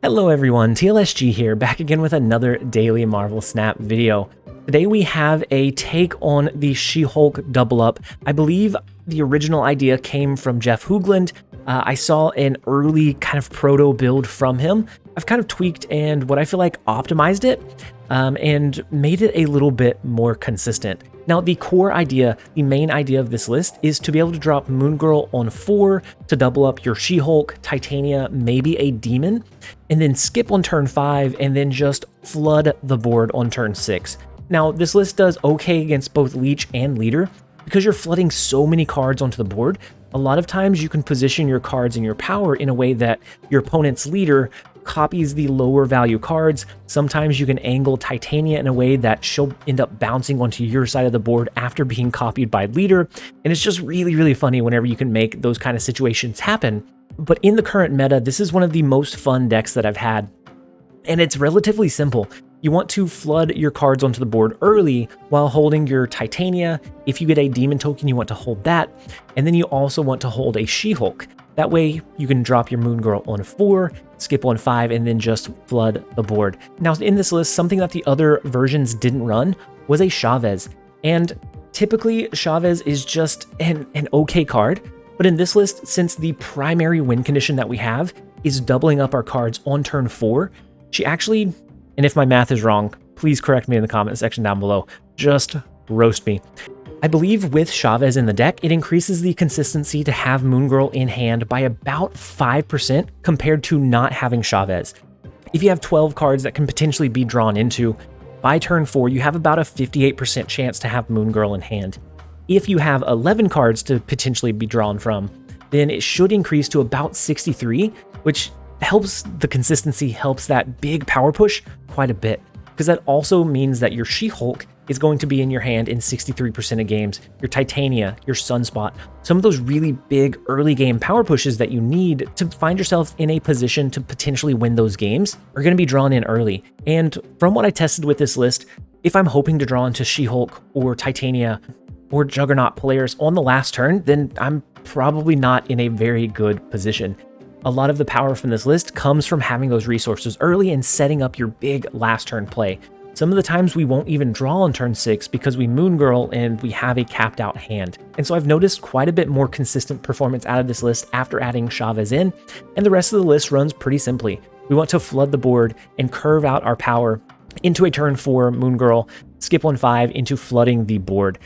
Hello everyone, TLSG here, back again with another daily Marvel Snap video. Today we have a take on the She-Hulk Double Up. I believe the original idea came from Jeff Hoogland. I saw an early kind of proto build from him. I've kind of tweaked and what I feel like optimized it and made it a little bit more consistent. Now, the core idea, the main idea of this list is to be able to drop Moon Girl on 4 to double up your She-Hulk, Titania, maybe a Demon, and then skip on turn 5 and then just flood the board on turn 6. Now, this list does okay against both Leech and Leader because you're flooding so many cards onto the board. A lot of times you can position your cards and your power in a way that your opponent's Leader copies the lower value cards. Sometimes you can angle Titania in a way that she'll end up bouncing onto your side of the board after being copied by Leader. And it's just really funny whenever you can make those kind of situations happen. But in the current meta, this is one of the most fun decks that I've had. And it's relatively simple. You want to flood your cards onto the board early while holding your Titania. If you get a Demon token, you want to hold that. And then you also want to hold a She-Hulk. That way you can drop your Moon Girl on 4, skip on 5, and then just flood the board. Now in this list, something that the other versions didn't run was a Chavez. And typically Chavez is just an okay card. But in this list, since the primary win condition that we have is doubling up our cards on turn 4, she actually, and if my math is wrong, please correct me in the comment section down below, just roast me. I believe with Chavez in the deck, it increases the consistency to have Moon Girl in hand by about 5% compared to not having Chavez. If you have 12 cards that can potentially be drawn into, by turn 4, you have about a 58% chance to have Moon Girl in hand. If you have 11 cards to potentially be drawn from, then it should increase to about 63, which helps the consistency, helps that big power push quite a bit. Because that also means that your She-Hulk is going to be in your hand in 63% of games, your Titania, your Sunspot, some of those really big early game power pushes that you need to find yourself in a position to potentially win those games are going to be drawn in early. And from what I tested with this list, if I'm hoping to draw into She-Hulk or Titania or Juggernaut players on the last turn, then I'm probably not in a very good position. A lot of the power from this list comes from having those resources early and setting up your big last turn play. Some of the times we won't even draw on turn 6 because we Moon Girl and we have a capped out hand. And so I've noticed quite a bit more consistent performance out of this list after adding Chavez in, and the rest of the list runs pretty simply. We want to flood the board and curve out our power into a turn 4 Moon Girl, skip on 5 into flooding the board.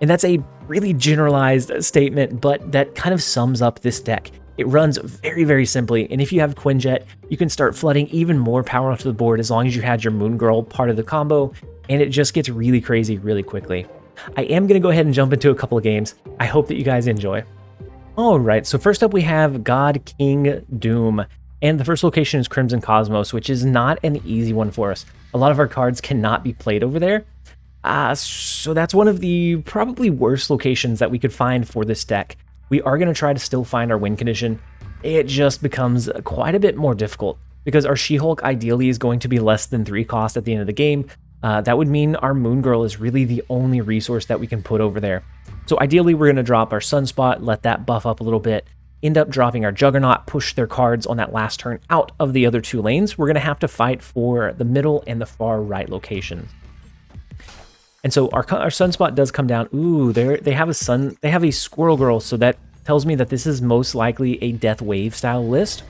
And that's a really generalized statement, but that kind of sums up this deck. It runs very simply, and if you have Quinjet, you can start flooding even more power onto the board as long as you had your Moon Girl part of the combo, and it just gets really crazy really quickly. I am going to go ahead and jump into a couple of games. I hope that you guys enjoy. Alright, so first up we have God King Doom, and the first location is Crimson Cosmos, which is not an easy one for us. A lot of our cards cannot be played over there, so that's one of the probably worst locations that we could find for this deck. We are going to try to still find our win condition. It just becomes quite a bit more difficult because our She-Hulk ideally is going to be less than 3 cost at the end of the game. That would mean our Moon Girl is really the only resource that we can put over there. So ideally we're going to drop our Sunspot, let that buff up a little bit, end up dropping our Juggernaut, push their cards on that last turn out of the other 2 lanes. We're going to have to fight for the middle and the far right locations. And so our Sunspot does come down. Ooh, they have a Squirrel Girl, so that tells me that this is most likely a Death Wave style list.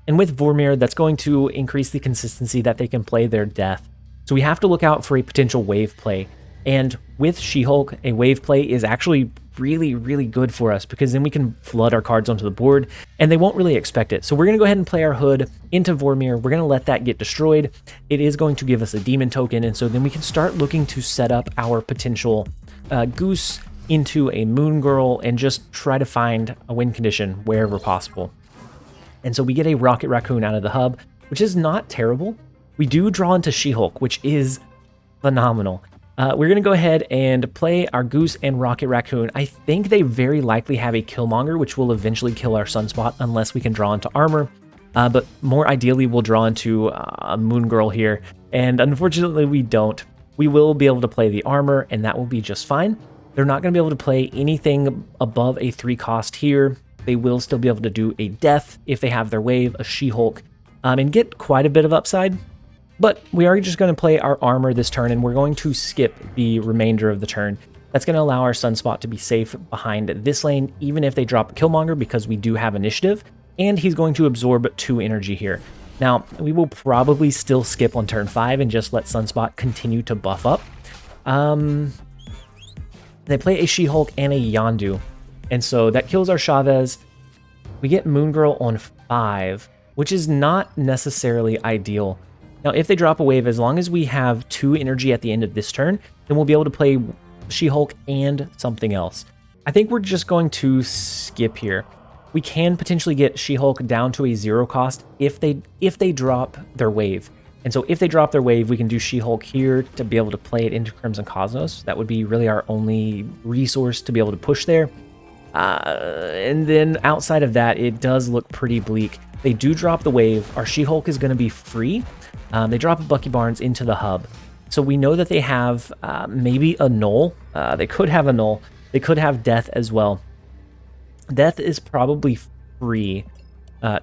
And with Vormir, that's going to increase the consistency that they can play their Death. So we have to look out for a potential wave play. And with She-Hulk, a wave play is actually really good for us because then we can flood our cards onto the board and they won't really expect it. So we're going to go ahead and play our Hood into Vormir. We're going to let that get destroyed. It is going to give us a Demon token, and so then we can start looking to set up our potential Goose into a Moon Girl and just try to find a win condition wherever possible. And so we get a Rocket Raccoon out of the hub, which is not terrible. We do draw into She-Hulk, which is phenomenal. We're going to go ahead and play our Goose and Rocket Raccoon. I think they very likely have a Killmonger, which will eventually kill our Sunspot unless we can draw into armor. But more ideally, we'll draw into a Moon Girl here. And unfortunately, we don't. We will be able to play the armor, and that will be just fine. They're not going to be able to play anything above a 3 cost here. They will still be able to do a Death if they have their wave, a She-Hulk, and get quite a bit of upside. But we are just going to play our armor this turn, and we're going to skip the remainder of the turn. That's going to allow our Sunspot to be safe behind this lane, even if they drop Killmonger, because we do have initiative, and he's going to absorb 2 energy here. Now, we will probably still skip on turn 5 and just let Sunspot continue to buff up. They play a She-Hulk and a Yondu, and so that kills our Chavez. We get Moon Girl on 5, which is not necessarily ideal. Now, if they drop a wave, as long as we have 2 energy at the end of this turn, then we'll be able to play She-Hulk and something else. I think we're just going to skip here. We can potentially get She-Hulk down to a 0 cost if they drop their wave. And so if they drop their wave, we can do She-Hulk here to be able to play it into Crimson Cosmos. That would be really our only resource to be able to push there. And then outside of that, it does look pretty bleak. They do drop the wave. Our She-Hulk is going to be free. They drop a Bucky Barnes into the hub. So we know that they have maybe a null. They could have a null. They could have Death as well. Death is probably free.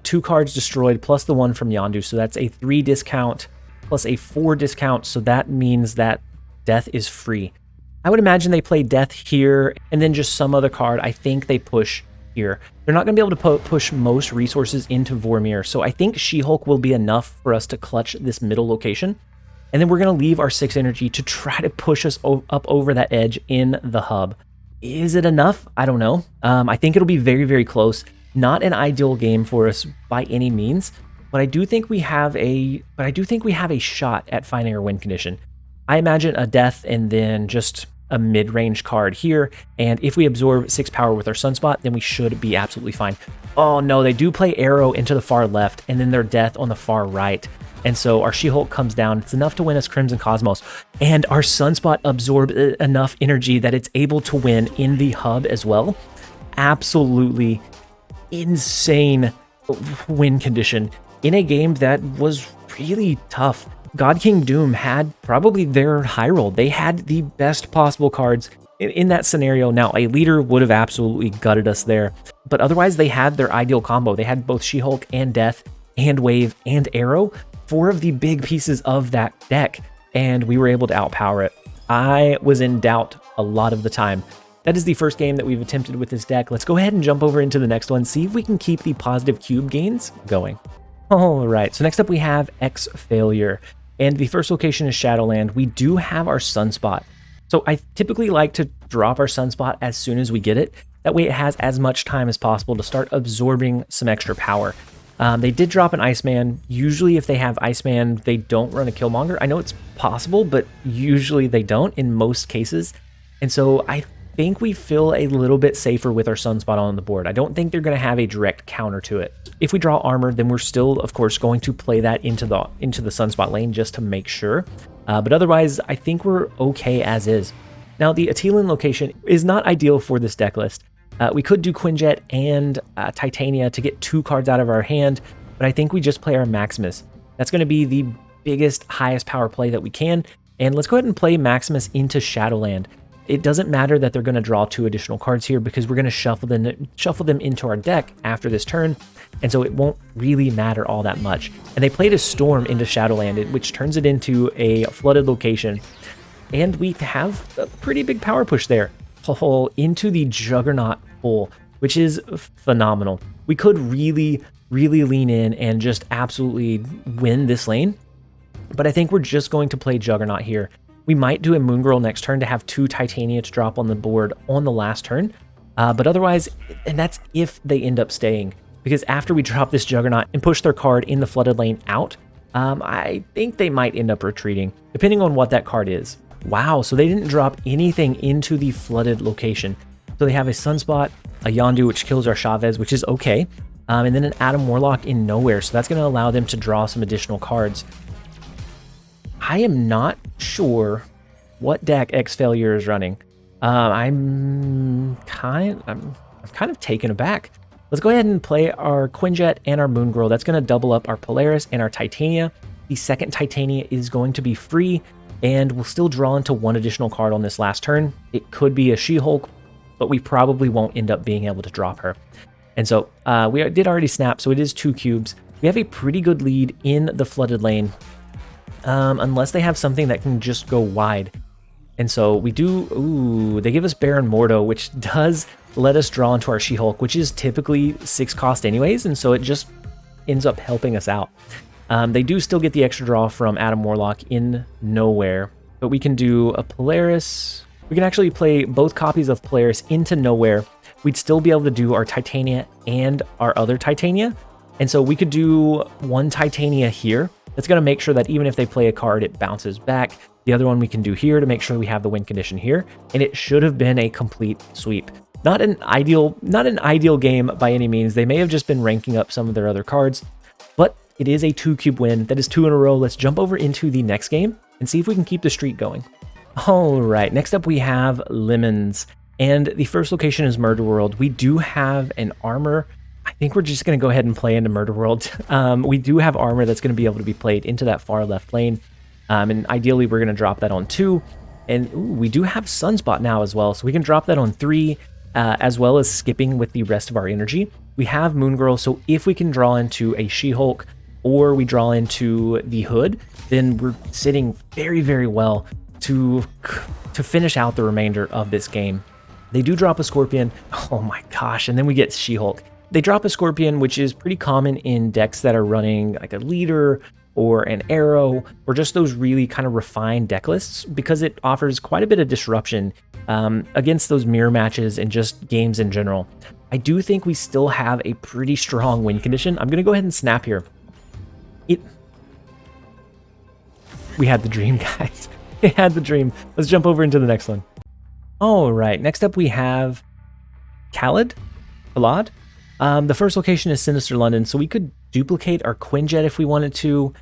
2 cards destroyed plus the 1 from Yondu. So that's a 3 discount plus a 4 discount. So that means that Death is free. I would imagine they play Death here and then just some other card. I think they push here. They're not going to be able to push most resources into Vormir. So I think She-Hulk will be enough for us to clutch this middle location. And then we're going to leave our 6 energy to try to push us up over that edge in the hub. Is it enough? I don't know. I think it'll be very, very close. Not an ideal game for us by any means, but I do think we have a shot at finding our win condition. I imagine a Death and then just a mid-range card here, and if we absorb 6 power with our Sunspot, then we should be absolutely fine. Oh no, they do play Arrow into the far left, and then their Death on the far right. And so our She-Hulk comes down. It's enough to win us Crimson Cosmos. And our Sunspot absorbed enough energy that it's able to win in the hub as well. Absolutely insane win condition in a game that was really tough. God King Doom had probably their high roll. They had the best possible cards in that scenario. Now, a leader would have absolutely gutted us there, but otherwise they had their ideal combo. They had both She-Hulk and Death and Wave and Arrow, 4 of the big pieces of that deck, and we were able to outpower it. I was in doubt a lot of the time. That is the first game that we've attempted with this deck. Let's go ahead and jump over into the next one, see if we can keep the positive cube gains going. All right, so next up we have X Failure, and the first location is Shadowland. We do have our Sunspot. So I typically like to drop our Sunspot as soon as we get it. That way it has as much time as possible to start absorbing some extra power. They did drop an Iceman. Usually if they have Iceman, they don't run a Killmonger. I know it's possible, but usually they don't in most cases. And so I think we feel a little bit safer with our Sunspot on the board. I don't think they're going to have a direct counter to it. If we draw armor, then we're still, of course, going to play that into the Sunspot lane just to make sure. But otherwise, I think we're okay as is. Now, the Atelan location is not ideal for this deck list. We could do Quinjet and Titania to get 2 cards out of our hand, but I think we just play our Maximus. That's going to be the biggest, highest power play that we can. And let's go ahead and play Maximus into Shadowland. It doesn't matter that they're going to draw 2 additional cards here because we're going to shuffle them into our deck after this turn, and so it won't really matter all that much. And they played a Storm into Shadowland, which turns it into a flooded location, and we have a pretty big power push there. Into the Juggernaut pull, which is phenomenal. We could really, really lean in and just absolutely win this lane, but I think we're just going to play Juggernaut here. We might do a Moon Girl next turn to have 2 Titania to drop on the board on the last turn, but otherwise, and that's if they end up staying, because after we drop this Juggernaut and push their card in the flooded lane out, I think they might end up retreating, depending on what that card is. Wow, so they didn't drop anything into the flooded location. So they have a Sunspot, a Yondu, which kills our Chavez, which is okay, and then an Adam Warlock in nowhere, so that's going to allow them to draw some additional cards. I am not sure what deck X Failure is running. I'm kind of taken aback. Let's go ahead and play our Quinjet and our Moon Girl. That's going to double up our Polaris and our Titania. The second Titania is going to be free, and we'll still draw into 1 additional card on this last turn. It could be a She-Hulk, but we probably won't end up being able to drop her. And so we did already snap, so it is 2 cubes. we have a pretty good lead in the flooded lane, unless they have something that can just go wide. And so we do, ooh, they give us Baron Mordo, which does let us draw into our She-Hulk, which is typically 6 cost anyways, and so it just ends up helping us out. They do still get the extra draw from Adam Warlock in Nowhere, but we can do a Polaris. We can actually play both copies of Polaris into Nowhere. We'd still be able to do our Titania and our other Titania, and so we could do one Titania here. That's going to make sure that even if they play a card, it bounces back. The other one we can do here to make sure we have the win condition here, and it should have been a complete sweep. Not an ideal game by any means. They may have just been ranking up some of their other cards, but it is a 2-cube win. That is 2 in a row. Let's jump over into the next game and see if we can keep the streak going. All right, next up we have Lemons, and the first location is Murder World. We do have an armor. I think we're just going to go ahead and play into Murder World. We do have armor that's going to be able to be played into that far left lane, and ideally we're going to drop that on 2. And ooh, we do have Sunspot now as well, so we can drop that on 3, as well as skipping with the rest of our energy. We have Moon Girl, so if we can draw into a She-Hulk or we draw into the Hood, then we're sitting very, very well to finish out the remainder of this game. They do drop a Scorpion. Oh my gosh, and then we get She-Hulk. They drop a Scorpion, which is pretty common in decks that are running like a leader or an arrow, or just those really kind of refined deck lists, because it offers quite a bit of disruption against those mirror matches and just games in general. I do think we still have a pretty strong win condition. I'm going to go ahead and snap here. We had the dream, guys. We had the dream. Let's jump over into the next one. All right, next up we have Khaled. The first location is Sinister London, so we could duplicate our Quinjet if we wanted to.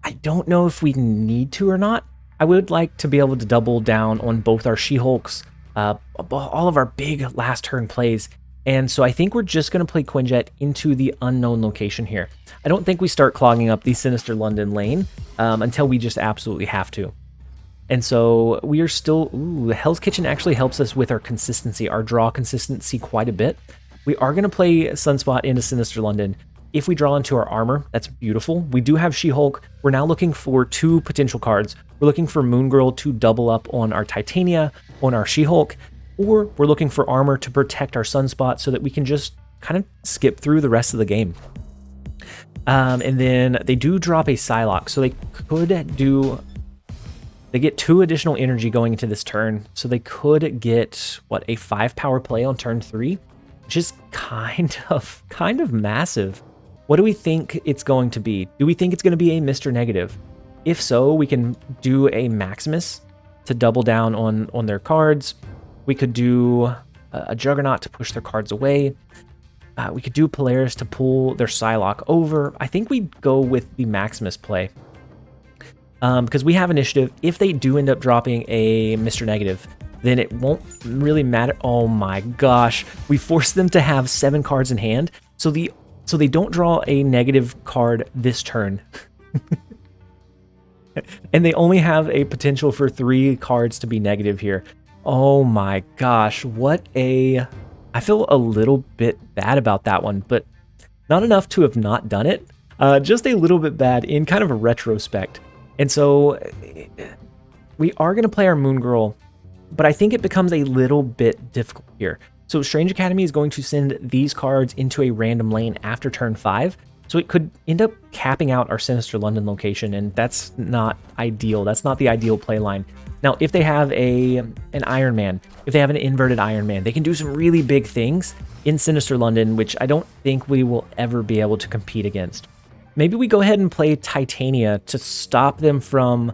I don't know if we need to or not. I would like to be able to double down on both our She-Hulks, all of our big last turn plays, and so I think we're just going to play Quinjet into the unknown location here. I don't think we start clogging up the Sinister London lane until we just absolutely have to. And so we are still, ooh, Hell's Kitchen actually helps us with our consistency, our draw consistency quite a bit. We are going to play Sunspot into Sinister London. If we draw into our armor, that's beautiful. We do have She-Hulk. We're now looking for 2 potential cards. We're looking for Moon Girl to double up on our Titania, on our She-Hulk, or we're looking for armor to protect our Sunspot so that we can just kind of skip through the rest of the game. And then they do drop a Psylocke, so they could do... They get 2 additional energy going into this turn, so they could get, what, a 5 power play on turn 3? Which is kind of massive. What do we think it's going to be? Do we think it's going to be a Mr. Negative? If so, we can do a Maximus to double down on their cards. We could do a Juggernaut to push their cards away. We could do Polaris to pull their Psylocke over. I think we'd go with the Maximus play. Because we have initiative. If they do end up dropping a Mr. Negative, then it won't really matter. Oh my gosh. We force them to have 7 cards in hand. So they don't draw a negative card this turn. And they only have a potential for 3 cards to be negative here. Oh my gosh. I feel a little bit bad about that one, but not enough to have not done it. Just a little bit bad in kind of a retrospect. And so we are going to play our Moon Girl, but I think it becomes a little bit difficult here. So Strange Academy is going to send these cards into a random lane after turn 5. So it could end up capping out our Sinister London location, and that's not ideal. That's not the ideal play line. Now, if they have an Iron Man, if they have an inverted Iron Man, they can do some really big things in Sinister London, which I don't think we will ever be able to compete against. Maybe we go ahead and play Titania to stop them from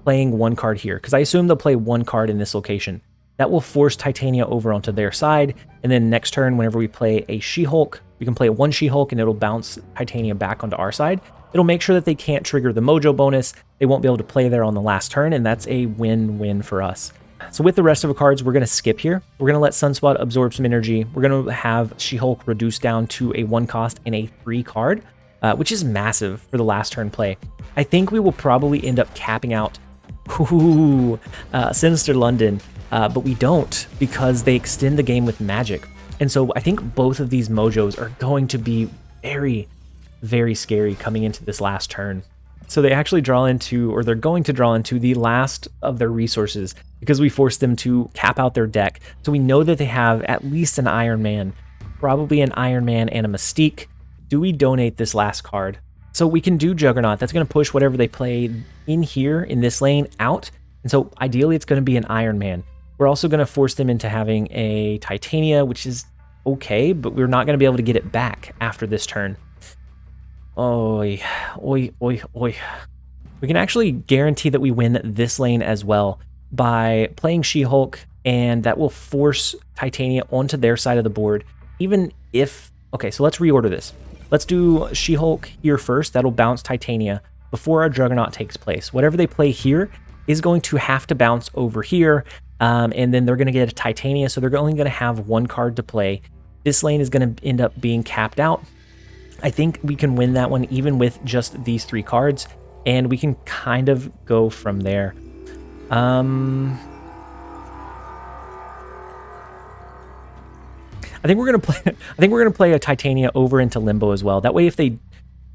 playing 1 card here, because I assume they'll play 1 card in this location. That will force Titania over onto their side, and then next turn, whenever we play a She-Hulk, we can play 1 She-Hulk and it'll bounce Titania back onto our side. It'll make sure that they can't trigger the Mojo bonus, they won't be able to play there on the last turn, and that's a win-win for us. So with the rest of the cards, we're going to skip here. We're going to let Sunspot absorb some energy. We're going to have She-Hulk reduced down to a 1 cost and a 3 card, which is massive for the last turn play. I think we will probably end up capping out Sinister London, but we don't, because they extend the game with magic. And so I think both of these Mojos are going to be very, very scary coming into this last turn. So they actually draw into, or they're going to draw into, the last of their resources because we forced them to cap out their deck. So we know that they have at least an Iron Man, probably an Iron Man and a Mystique. Do we donate this last card? So we can do Juggernaut. That's going to push whatever they play in here, in this lane, out. And so ideally it's going to be an Iron Man. We're also going to force them into having a Titania, which is okay, but we're not going to be able to get it back after this turn. Oi, oi, oi, oi. We can actually guarantee that we win this lane as well by playing She-Hulk, and that will force Titania onto their side of the board. Even if... Okay, so let's reorder this. Let's do She-Hulk here first. That'll bounce Titania before our Juggernaut takes place. Whatever they play here is going to have to bounce over here, and then they're going to get a Titania, so they're only going to have one card to play. This lane is going to end up being capped out. I think we can win that one even with just these 3 cards, and we can kind of go from there. I think we're gonna play. I think we're gonna play a Titania over into Limbo as well. That way, if they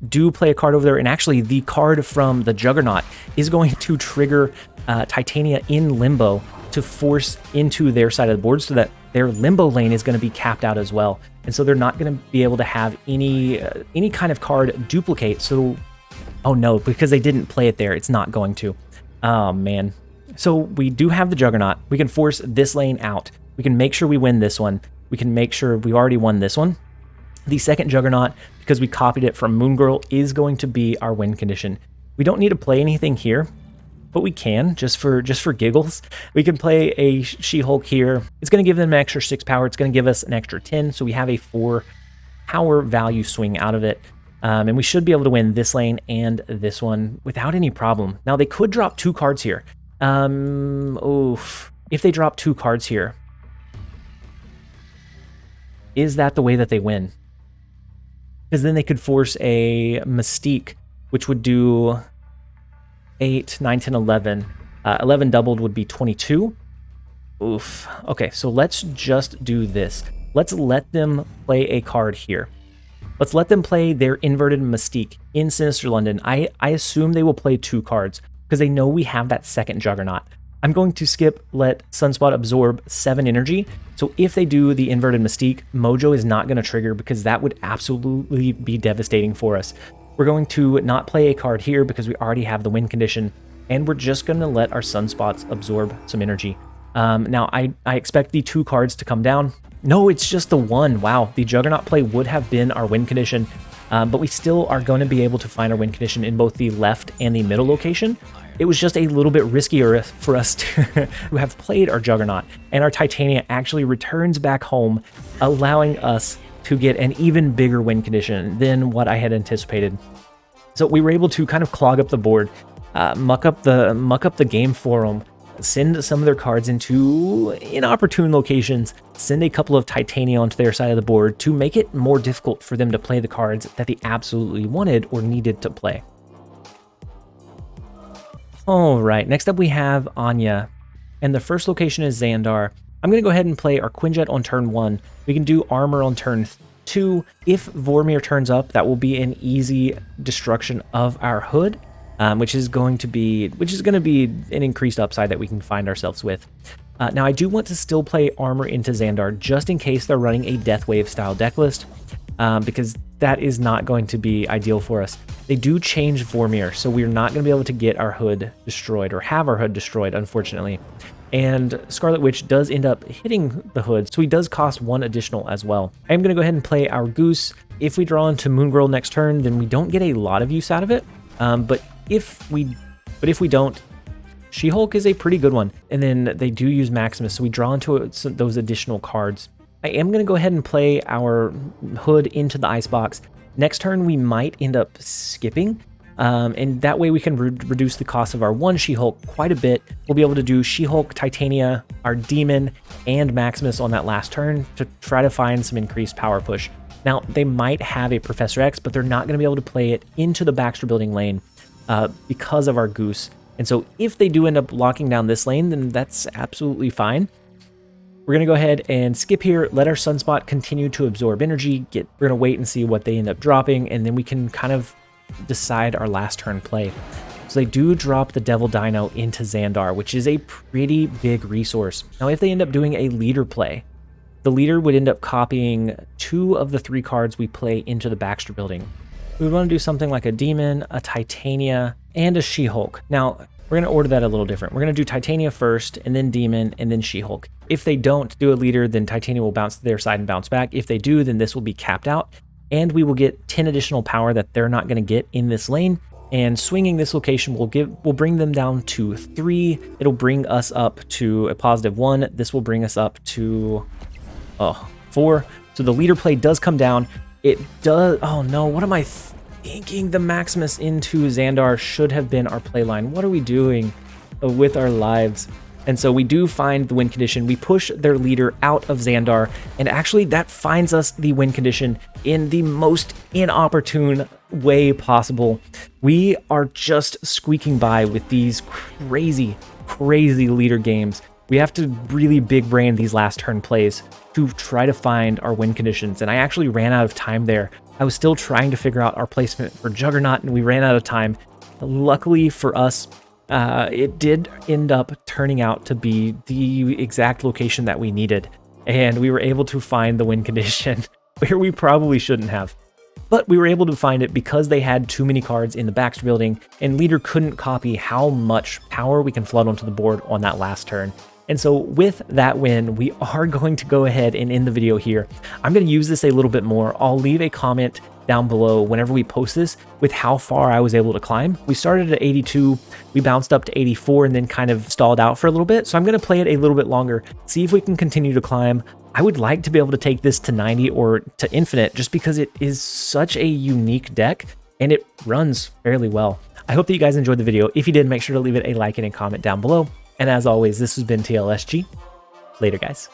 do play a card over there, and actually the card from the Juggernaut is going to trigger Titania in Limbo to force into their side of the board, so that their Limbo lane is going to be capped out as well, and so they're not going to be able to have any kind of card duplicate. So, oh no, because they didn't play it there, it's not going to. Oh man. So we do have the Juggernaut. We can force this lane out. We can make sure we win this one. We can make sure we already won this one. The second Juggernaut, because we copied it from Moon Girl, is going to be our win condition. We don't need to play anything here, but we can, just for giggles. We can play a She-Hulk here. It's going to give them an extra 6 power. It's going to give us an extra 10, so we have a 4 power value swing out of it. And we should be able to win this lane and this one without any problem. Now, they could drop 2 cards here. If they drop 2 cards here, is that the way that they win? Because then they could force a Mystique, which would do 8, 9, 10, 11. 11 doubled would be 22. Oof. Okay, so let's just do this. Let's let them play a card here. Let's let them play their inverted Mystique in Sinister London. I assume they will play 2 cards because they know we have that second Juggernaut. I'm going to skip let Sunspot absorb 7 energy. So if they do the inverted Mystique, Mojo is not going to trigger because that would absolutely be devastating for us. We're going to not play a card here because we already have the win condition, and we're just going to let our Sunspots absorb some energy. Now, I expect the 2 cards to come down. No, it's just the 1. Wow, the Juggernaut play would have been our win condition, but we still are going to be able to find our win condition in both the left and the middle location. It was just a little bit riskier for us to have played our Juggernaut, and our Titania actually returns back home, allowing us to get an even bigger win condition than what I had anticipated. So we were able to kind of clog up the board, muck up the game for them, send some of their cards into inopportune locations, send a couple of Titania onto their side of the board to make it more difficult for them to play the cards that they absolutely wanted or needed to play. All right, next up we have Anya, and the first location is Xandar. I'm going to go ahead and play our Quinjet on turn 1. We can do armor on turn 2. If Vormir turns up, that will be an easy destruction of our hood, which is going to be an increased upside that we can find ourselves with. Now, I do want to still play armor into Xandar just in case they're running a Death Wave style deck list, because that is not going to be ideal for us. They do change Vormir, so we're not going to be able to get our hood destroyed or have our hood destroyed, unfortunately. And Scarlet Witch does end up hitting the hood, so he does cost 1 additional as well. I am going to go ahead and play our Goose. If we draw into Moon Girl next turn, then we don't get a lot of use out of it. But if we don't, She-Hulk is a pretty good one. And then they do use Maximus, so we draw into those additional cards. I am going to go ahead and play our hood into the Icebox. Next turn, we might end up skipping, and that way we can reduce the cost of our 1 She-Hulk quite a bit. We'll be able to do She-Hulk, Titania, our Demon, and Maximus on that last turn to try to find some increased power push. Now, they might have a Professor X, but they're not going to be able to play it into the Baxter Building lane because of our Goose. And so if they do end up locking down this lane, then that's absolutely fine. We're going to go ahead and skip here, let our Sunspot continue to absorb energy. We're going to wait and see what they end up dropping, and then we can kind of decide our last turn play. So they do drop the Devil Dino into Xandar, which is a pretty big resource. Now, if they end up doing a leader play, the leader would end up copying 2 of the 3 cards we play into the Baxter building. We would want to do something like a Demon, a Titania, and a She-Hulk. Now, we're going to order that a little different. We're going to do Titania first, and then Demon, and then She-Hulk. If they don't do a leader, then Titania will bounce to their side and bounce back. If they do, then this will be capped out, and we will get 10 additional power that they're not going to get in this lane. And swinging this location will bring them down to 3. It'll bring us up to a +1. This will bring us up to 4. So the leader play does come down. It does. Oh no, what am I thinking? The Maximus into Xandar should have been our play line. What are we doing with our lives? And so we do find the win condition. We push their leader out of Xandar, and actually that finds us the win condition in the most inopportune way possible. We are just squeaking by with these crazy leader games. We have to really big brain these last turn plays to try to find our win conditions, and I actually ran out of time there. I was still trying to figure out our placement for Juggernaut, and we ran out of time. Luckily for us, it did end up turning out to be the exact location that we needed, and we were able to find the win condition where we probably shouldn't have. But we were able to find it because they had too many cards in the Baxter building, and leader couldn't copy how much power we can flood onto the board on that last turn. And so with that win, we are going to go ahead and end the video here. I'm going to use this a little bit more. I'll leave a comment down below whenever we post this with how far I was able to climb. We started at 82, we bounced up to 84, and then kind of stalled out for a little bit. So I'm going to play it a little bit longer, see if we can continue to climb. I would like to be able to take this to 90 or to infinite just because it is such a unique deck and it runs fairly well. I hope that you guys enjoyed the video. If you did, make sure to leave it a like and a comment down below. And as always, this has been TLSG. Later, guys.